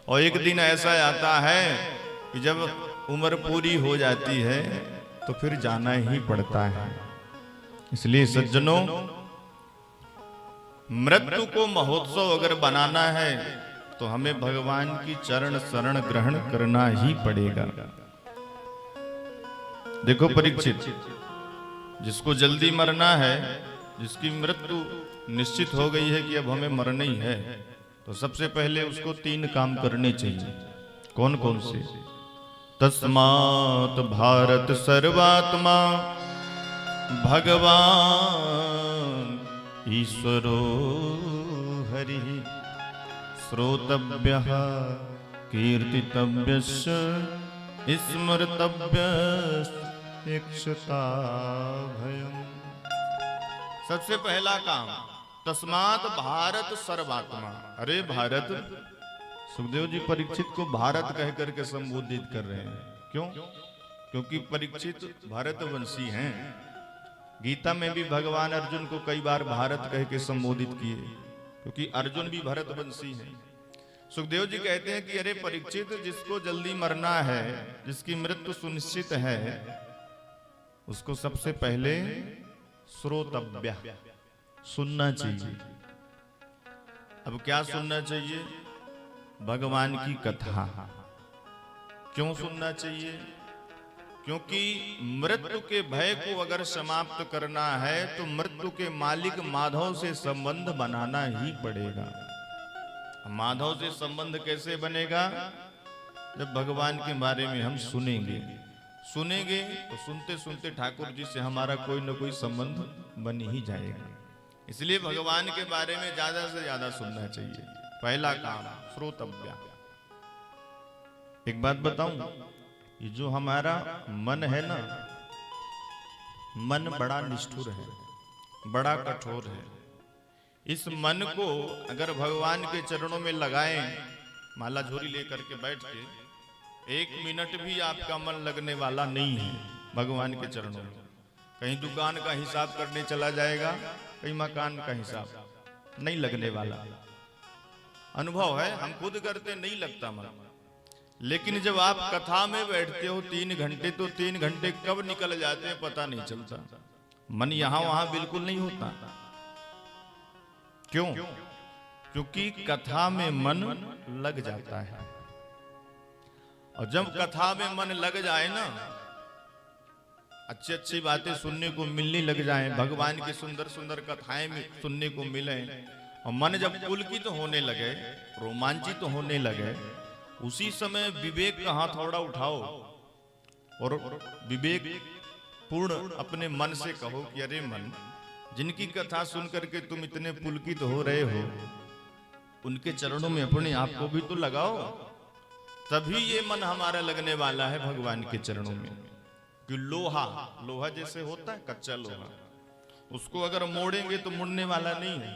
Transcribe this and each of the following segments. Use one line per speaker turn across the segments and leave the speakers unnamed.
और एक दिन ऐसा आता है कि जब उम्र पूरी हो जाती है तो फिर जाना ही पड़ता है। इसलिए सज्जनों, मृत्यु को महोत्सव अगर बनाना है तो हमें भगवान की चरण शरण ग्रहण करना ही पड़ेगा। देखो परीक्षित, जिसको जल्दी मरना है, जिसकी मृत्यु निश्चित हो गई है कि अब हमें मरना ही है, तो सबसे पहले उसको 3 काम करने चाहिए। कौन कौन से? तस्मात् भारत सर्वात्मा भगवान ईश्वरो हरि श्रोतव्यः कीर्तितव्यश्च स्मर्तव्यश्च इक्षताभयम्। सबसे पहला काम, तस्मात् भारत सर्वात्मा। अरे भारत, सुखदेव जी परीक्षित को भारत कह करके संबोधित कर रहे हैं। क्यों? क्योंकि परीक्षित भारतवंशी हैं। गीता में भी भगवान अर्जुन को कई बार भारत कह के संबोधित किए, क्योंकि अर्जुन भी भारतवंशी हैं। सुखदेव जी कहते हैं कि अरे परीक्षित, जिसको जल्दी मरना है, जिसकी मृत्यु सुनिश्चित है, उसको सबसे पहले श्रोतव्य, सुनना चाहिए। अब क्या सुनना चाहिए? भगवान की कथा। क्यों सुनना चाहिए? क्योंकि मृत्यु के भय को अगर समाप्त करना है तो मृत्यु के मालिक माधव से संबंध बनाना ही पड़ेगा। माधव से संबंध कैसे बनेगा? जब भगवान के बारे में हम सुनेंगे तो सुनते सुनते ठाकुर जी से हमारा कोई न कोई संबंध बन ही जाएगा। इसलिए भगवान के बारे में ज्यादा से ज्यादा सुनना चाहिए। पहला काम श्रोतव्य। एक बात बताऊं, ये जो हमारा मन है ना, मन बड़ा निष्ठुर है, बड़ा कठोर है। इस मन को अगर भगवान के चरणों में लगाएं, माला झोरी लेकर के बैठ के, 1 मिनट भी आपका मन लगने वाला नहीं है भगवान के चरणों में। कहीं दुकान का हिसाब करने चला जाएगा, कहीं मकान का हिसाब, नहीं लगने वाला। अनुभव है, हम खुद करते नहीं लगता मन। लेकिन जब आप कथा में बैठते हो 3 घंटे, तो 3 घंटे कब निकल जाते हैं पता नहीं चलता। मन यहां वहां बिल्कुल नहीं होता। क्यों? क्योंकि कथा में मन लग जाता है। और जब कथा में मन लग जाए ना, अच्छी अच्छी बातें सुनने को मिलने लग जाए, भगवान की सुंदर सुंदर कथाएं सुनने को मिले, और मन जब पुलकित तो होने लगे, रोमांचित तो होने लगे, उसी समय विवेक का हथौड़ा उठाओ और विवेक पूर्ण अपने मन से कहो कि अरे मन, जिनकी कथा सुन करके तुम इतने पुलकित हो रहे हो, उनके चरणों में अपने आप को भी तो लगाओ। तभी ये मन हमारा लगने वाला है भगवान के चरणों में। कि लोहा जैसे होता है, कच्चा लोहा, उसको अगर मोड़ेंगे तो मुड़ने वाला नहीं है,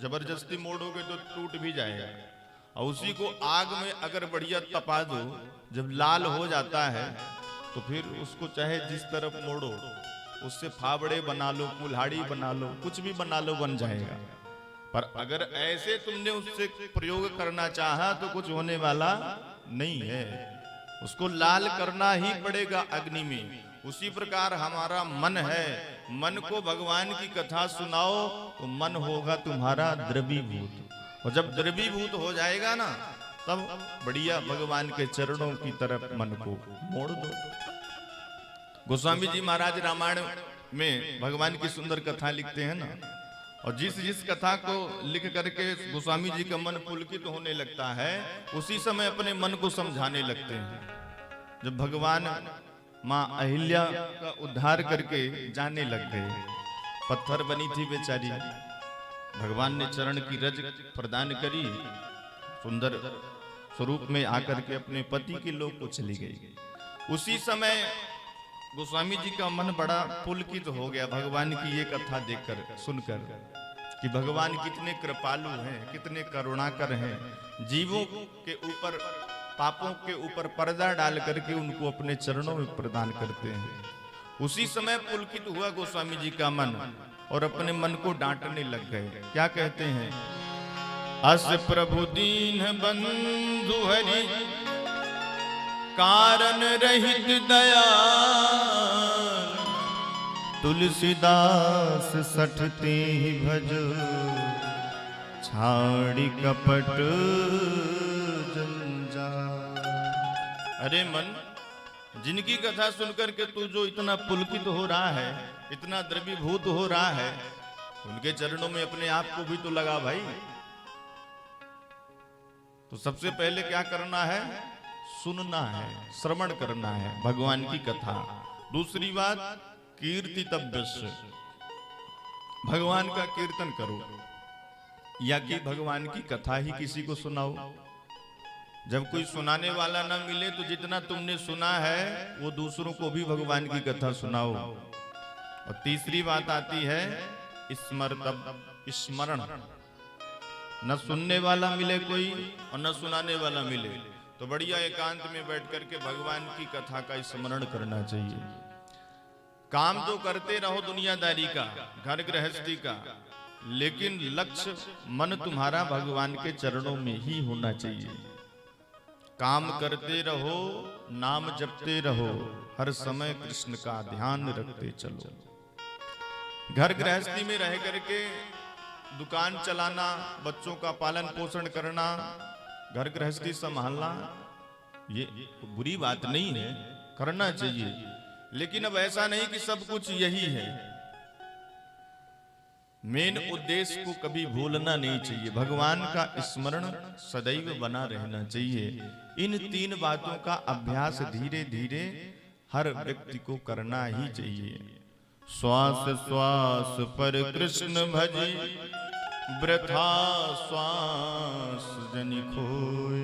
जबरदस्ती मोड़ोगे तो टूट भी जाएगा। और उसी को आग में अगर बढ़िया तपा दो, जब लाल हो जाता है तो फिर उसको चाहे जिस तरफ मोड़ो, उससे फावड़े बना लो, कुल्हाड़ी बना लो, कुछ भी बना लो, बन जाएगा। पर अगर ऐसे तुमने उससे प्रयोग करना चाहा तो कुछ होने वाला नहीं है, उसको लाल करना ही पड़ेगा अग्नि में। उसी प्रकार हमारा मन है, मन को भगवान की कथा सुनाओ तो मन होगा तुम्हारा द्रवीभूत, और जब द्रवीभूत हो जाएगा ना, तब बढ़िया भगवान के चरणों की तरफ मन को मोड़ दो। गोस्वामी जी महाराज रामायण में भगवान की सुंदर कथा लिखते हैं ना, और जिस जिस कथा को लिख करके गोस्वामी जी का मन पुलकित होने लगता है, उसी समय अपने मन को समझाने लगते हैं। जब भगवान माँ अहिल्या का उद्धार करके जाने लग गए, पत्थर बनी थी बेचारी, भगवान ने चरण की रज प्रदान करी, सुंदर स्वरूप में आकर के अपने पति के लोक को चली गई। उसी समय गोस्वामी जी का मन बड़ा पुलकित हो गया भगवान की ये कथा देखकर, सुनकर, कि भगवान कितने कृपालु हैं, कितने करुणाकर हैं, जीवों के ऊपर, पापों के ऊपर पर्दा डाल करके उनको अपने चरणों में प्रदान करते हैं। उसी समय पुलकित हुआ गोस्वामी जी का मन और अपने मन को डांटने लग गए। क्या कहते हैं? अस प्रभु दीन बंधु हरि कारण रहित दया तुलसीदास सठते ही भज छाड़ी कपट जंजाल। अरे मन, जिनकी कथा सुनकर के तू जो इतना पुलकित हो रहा है, इतना द्रवीभूत हो रहा है, उनके चरणों में अपने आप को भी तो लगा भाई। तो सबसे पहले क्या करना है? सुनना है, श्रवण करना है भगवान की कथा। दूसरी बात, कीर्तितव्य, भगवान का कीर्तन करो या कि भगवान की कथा ही किसी को सुनाओ। जब कोई सुनाने वाला ना मिले तो जितना तुमने सुना है वो दूसरों को भी भगवान की कथा सुनाओ। और तीसरी बात आती है स्मरण। न सुनने वाला मिले कोई और न सुनाने वाला मिले तो बढ़िया एकांत में बैठ करके भगवान की कथा का स्मरण करना चाहिए। काम तो करते रहो दुनियादारी का, घर गृहस्थी का, लेकिन लक्ष्य मन तुम्हारा भगवान के चरणों में ही होना चाहिए। काम करते रहो, नाम जपते रहो, हर समय कृष्ण का ध्यान रखते चलो। घर गृहस्थी में रह करके दुकान चलाना, बच्चों का पालन पोषण करना, घर गृहस्थी संभालना, ये बुरी बात नहीं है, करना चाहिए। लेकिन अब ऐसा नहीं कि सब कुछ यही है। मेन उद्देश्य को कभी भूलना नहीं चाहिए। भगवान का स्मरण सदैव बना रहना चाहिए। इन तीन बातों का अभ्यास धीरे धीरे हर व्यक्ति को करना ही चाहिए। श्वास श्वास पर कृष्ण भजी, वृथा श्वास जनि खोए,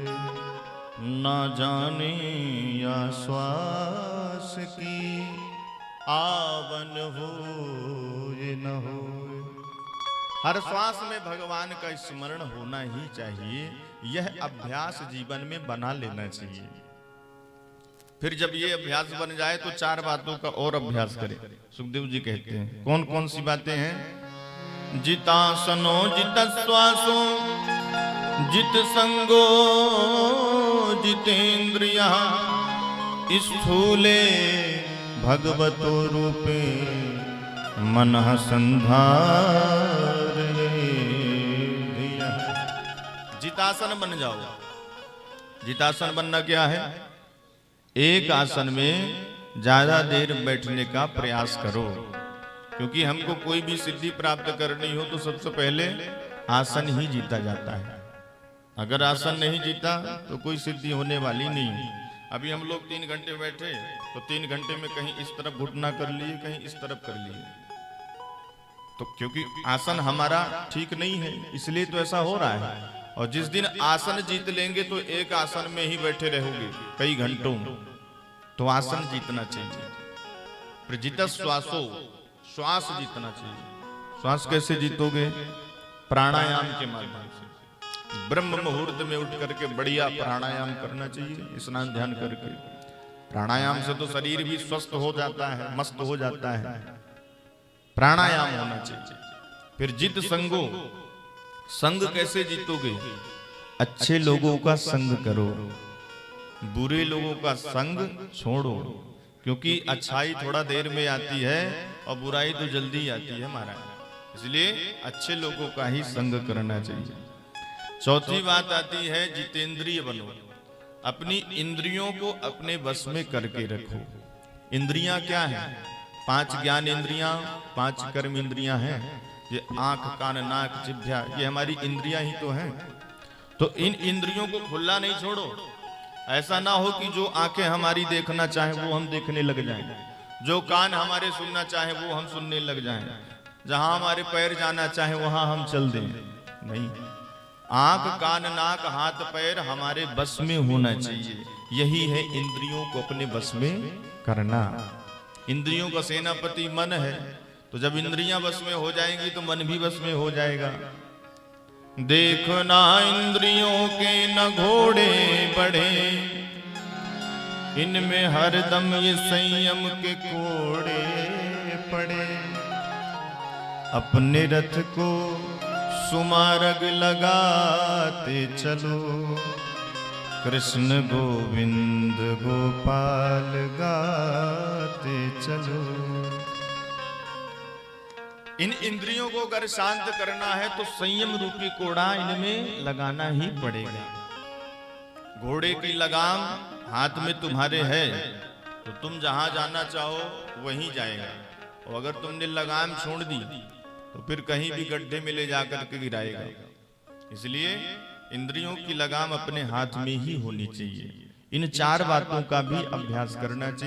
ना जाने या श्वास की आवन हो ये न हो। हर श्वास में भगवान का स्मरण होना ही चाहिए। यह अभ्यास जीवन में बना लेना चाहिए। फिर जब ये अभ्यास बन जाए तो चार बातों का और अभ्यास करें। सुखदेव जी कहते हैं कौन कौन सी बातें हैं? जितासनो जित श्वासो जित संगो जितेन्द्रिया, स्थूले भगवतो रूपे मनः संधारे। जितासन बन जाओ। जितासन बनना क्या है? एक आसन में ज्यादा देर बैठने का प्रयास करो। क्योंकि हमको कोई भी सिद्धि प्राप्त करनी हो तो सबसे पहले आसन ही जीता जाता है। अगर आसन नहीं जीता तो कोई सिद्धि होने वाली नहीं। अभी हम लोग 3 घंटे बैठे तो 3 घंटे में कहीं इस तरफ घुटना कर लिए, कहीं इस तरफ कर लिए। तो क्योंकि आसन हमारा ठीक नहीं है, इसलिए तो ऐसा हो रहा है। और जिस दिन आसन जीत लेंगे तो एक आसन में ही बैठे रहोगे कई घंटों, तो आसन जीतना चाहिए। प्रजित श्वासो, श्वास जीतना चाहिए। श्वास कैसे जीतोगे? प्राणायाम के माध्यम से। ब्रह्म मुहूर्त में उठ करके बढ़िया प्राणायाम करना चाहिए, स्नान ध्यान करके। प्राणायाम से तो शरीर भी स्वस्थ हो जाता है, मस्त हो जाता है। प्राणायाम होना चाहिए। फिर जित संगो, संग कैसे जीतोगे? अच्छे लोगों का संग करो, बुरे लोगों का संग छोड़ो। क्योंकि अच्छाई थोड़ा देर में आती है और बुराई तो जल्दी आती है महाराज। इसलिए अच्छे लोगों का ही संग करना चाहिए। चौथी बात आती है जितेंद्रिय बनो। अपनी इंद्रियों को अपने वश में करके रखो। इंद्रियां क्या हैं? 5 ज्ञान इंद्रियां, 5 कर्म इंद्रियां हैं। ये आंख, कान, नाक, जिह्वा, ये हमारी इंद्रियां ही तो हैं। तो इन इंद्रियों को खुला नहीं छोड़ो। ऐसा ना हो कि जो आंखें हमारी देखना चाहे वो हम देखने लग जाएं, जो कान हमारे सुनना चाहे वो हम सुनने लग जाएं, जहां हमारे पैर जाना चाहे वहां हम चल दें। नहीं, आंख, कान, नाक, हाथ, पैर हमारे बस में होना चाहिए। यही है इंद्रियों को अपने बस में करना। इंद्रियों का सेनापति मन है, तो जब इंद्रियां बस में हो जाएंगी तो मन भी बस में हो जाएगा। देखना इंद्रियों के न घोड़े बढ़े, इनमें हरदम ये संयम के कोड़े पड़े। अपने रथ को सुमारग लगाते चलो, कृष्ण गोविंद गोपाल गाते चलो। इन इंद्रियों को अगर शांत करना है तो संयम रूपी कोड़ा इनमें लगाना ही पड़ेगा। घोड़े की लगाम हाथ में तुम्हारे है तो तुम जहां जाना चाहो वहीं जाएगा, और अगर तुमने लगाम छोड़ दी तो फिर कहीं भी गड्ढे में ले जाकर के गिराएगा। इसलिए इंद्रियों की लगाम अपने हाथ में ही होनी चाहिए। इन चार बातों का भी अभ्यास करना चाहिए।